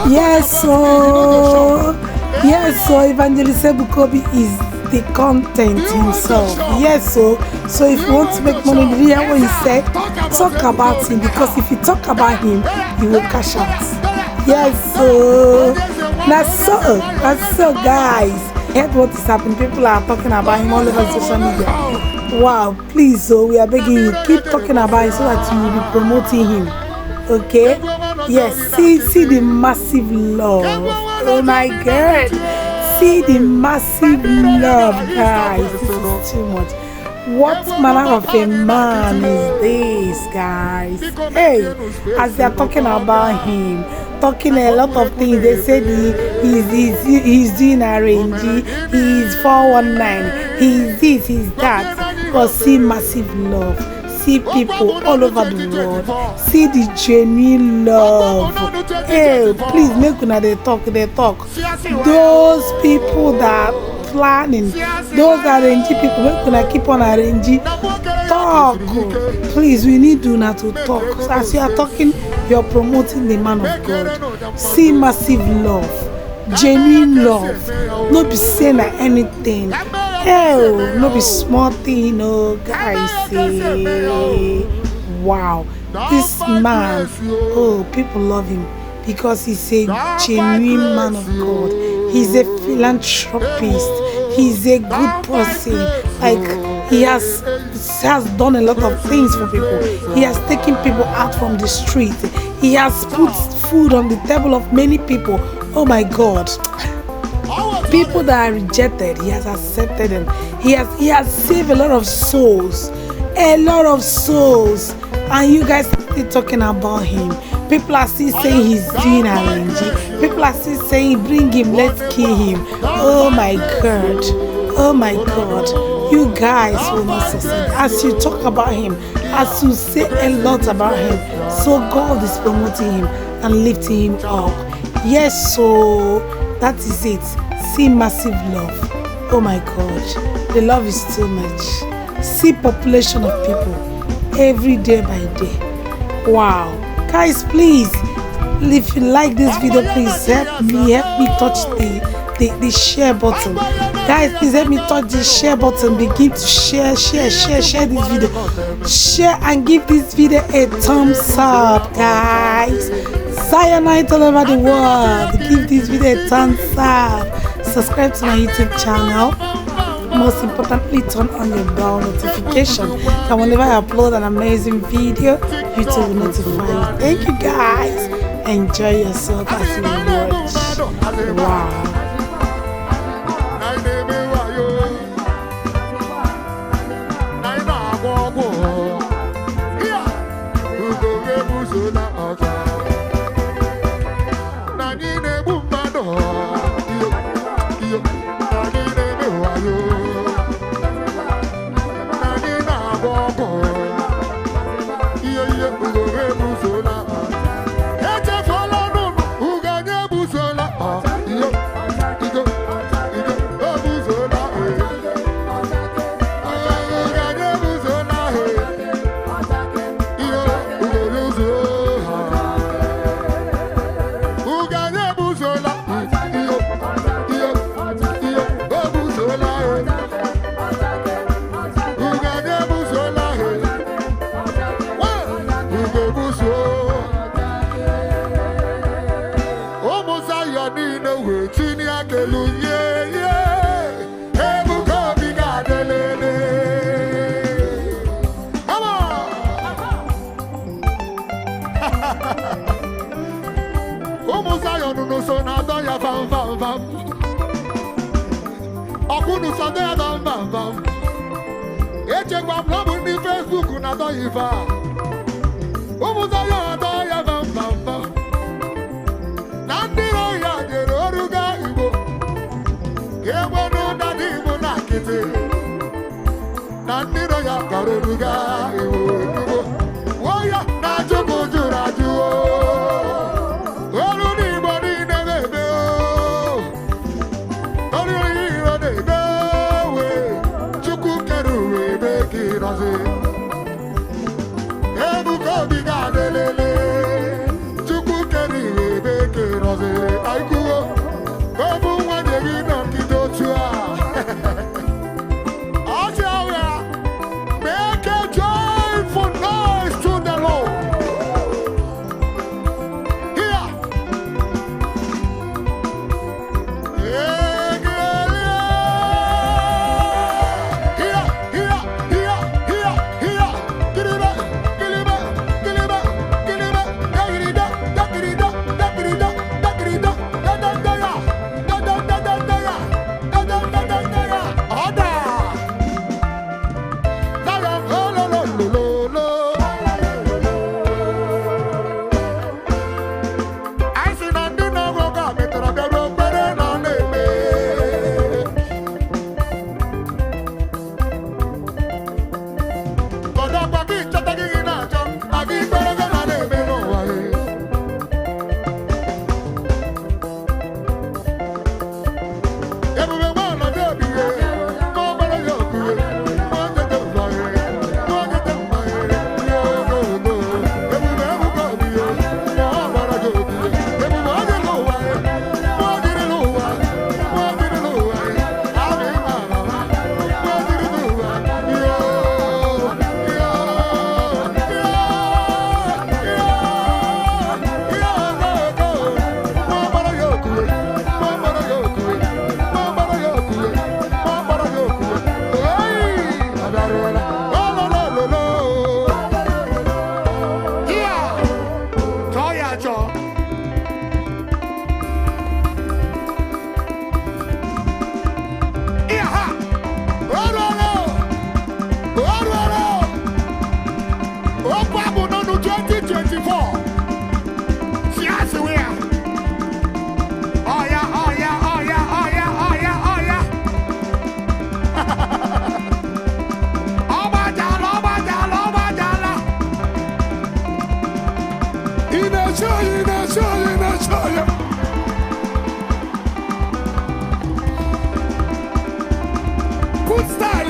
Yes, so Evangelist Ebukobi is the content himself. Yes, so if you want to make money, did you hear what he said? Talk about him, because if you talk about him, you will cash out. Yes, so that's so, guys. Heard what is happening? People are talking about him all over social media. Wow, please, so we are begging you, keep talking about him so that you will be promoting him. Okay? Yes, see the massive love. Oh my God. See the massive love, guys. This is too much. What manner of a man is this, guys? Hey, as they are talking about him, talking a lot of things, they said he's doing RNG, he's 419, he's this, he's that. But see massive love. See people all over the world. See the genuine love. Hey, please make una they talk. Those people that are planning, those RNG people, make una keep on RNG. Talk. Please, we need una to talk. So as you are talking, you are promoting the man of God. See massive love, genuine love. No be saying anything. Oh, no be small thing, no, guys. Wow, this man, oh, people love him because he's a genuine man of God. He's a philanthropist. He's a good person. Like, he has done a lot of things for people. He has taken people out from the street. He has put food on the table of many people. Oh my God. People that are rejected, he has accepted them. He has saved a lot of souls. And you guys are still talking about him. People are still saying he's doing RNG. People are still saying bring him, let's kill him. Oh my God. You guys will not succeed. As you talk about him, as you say a lot about him, so God is promoting him and lifting him up. Yes, so that is it. See massive love. Oh my God, the love is too much. See population of people every day by day. Wow, guys, please, if you like this video, please help me touch the share button. Guys, please help me touch the share button. Begin to share this video. Share and give this video a thumbs up, guys. Cyanide all over the world. Give this video a thumbs up. Subscribe to my YouTube channel. Most importantly, turn on your bell notification. And whenever I upload an amazing video, YouTube will notify you. Thank you, guys. Enjoy yourself as you watch. Wow. Facebook na do ifa. Umuzayo do ya bamba. Nandiro ya jeroruga ibo. Kewo no dadi ibo na kete. Nandiro ya karoruga ibo. Woya na joko juraju. Olu ni body ne bebe o. Olu ni ro de be we. Chuku keru we be kiraze. Ebuko biga delele. Chuku keru we be kiraze. gọziri aịkụwo obu nwa dịghị nọgide otu a ọchị ọhịa make a joyful noise to the Lord. Here.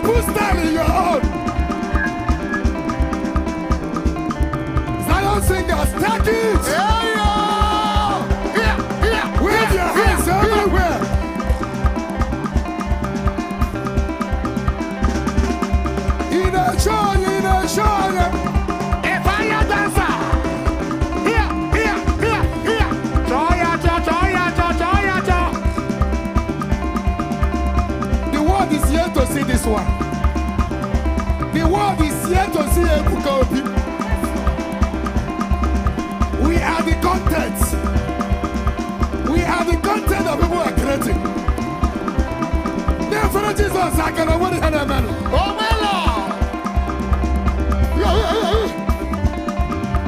Put style in your own. Zion singers, take it. Wave your hands everywhere. In a show. A fire dancer. Here. Joya. The world is here to see this one. The world is here to see Ebuka Obi. We are the content. We are the content that people are creating. Therefore, Jesus, I can avoid it, man. Oh, my Lord.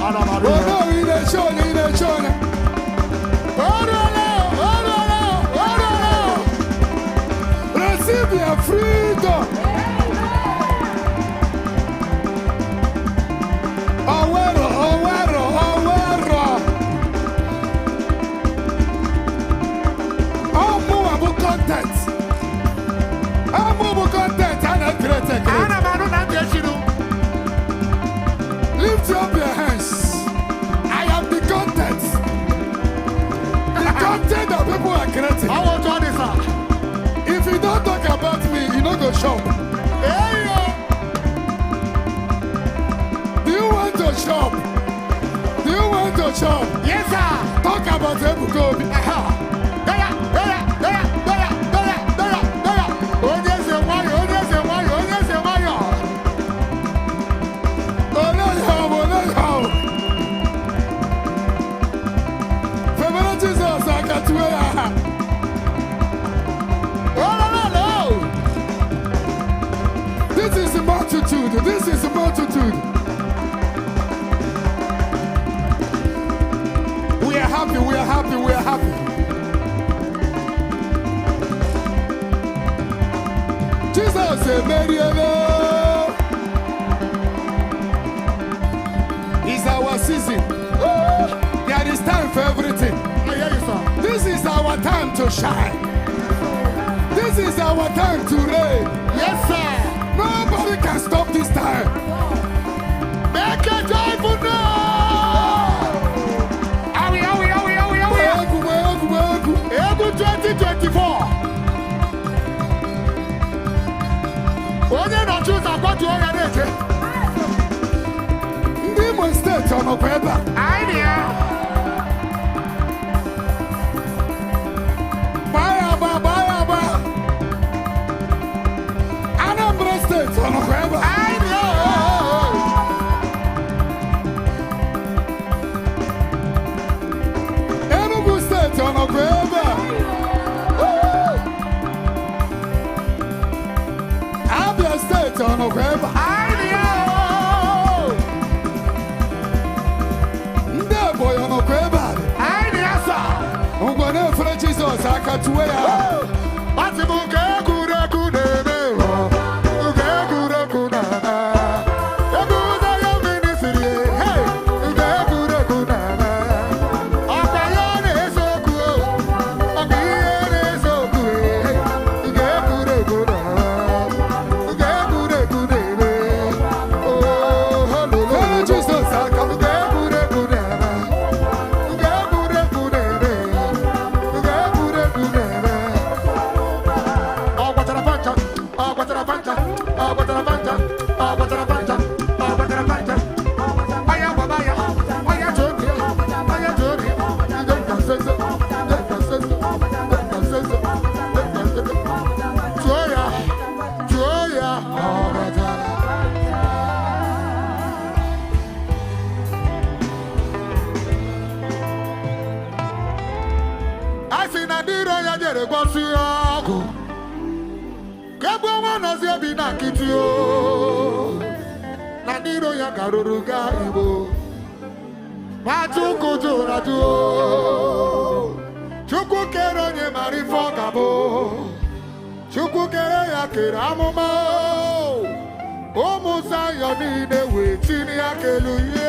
Oh, no, in a show. Receive your freedom. Lift up your hands. I am the content. The content that people are creating. I want to this. If you don't talk about me, you don't go shop. Do you want to shop? Yes, sir. Talk about Ebuka Obi. This is a multitude. We are happy. Jesus said, it's our season. There is time for everything. This is our time to shine. This is our time to reign. Yes, sir. Nobody can stop this time. Make a joyful noise. Ndị Imo steeti ọ nọkwa ebe a? Gbaa ya agba, gbaa ya agba. Anambra steeti ọ nọkwa ebe a? Enugu steeti ọ nọkwa ebe a? Abia steeti ọ nọkwa ebe a? Ndị Ebonyi ọ nọkwa ebe a? Ngwa na-efere Jizọs aka tuwe ya. Asị m nke egwuregwu na-eme nke egwuregwu na-ana. Ebe ụzọ ya minisiri nke egwuregwu na-ana. Ọkwa ya na-eze okwu, ọkwa ihe na-eze okwu nke egwuregwu na-ana. Nke egwuregwu na-eme. Fere Jizọs aka nke egwuregwu na-ana. Nke egwuregwu na-eme. Nke egwuregwu na-eme. Ọ gbatara pancha, ọ gbatara pancha, ọ gbatara pancha, ọ gbatara pancha, ọ gbatara pancha. Aya gbaba ya, aya jori, aya jori. Ide nkasezo, ide nkasezo, ide nkasezo, ide nkasezo. Tụọ ya, tụọ ya, ọ gbatara. A sị na ndị iro ya jere gosi ọgụ. Kegbu nwa nọzi obi na nkịtị o. Na ndị iro ya garuru gaa Igbo. Ma Chukwu jụrụ ajụ o. Chukwu kere onye mara ife ọ ga-abụ. Chukwu kere ya kere amụma o. Ụmụ Zayọn niile wee tinye aka elu ihe.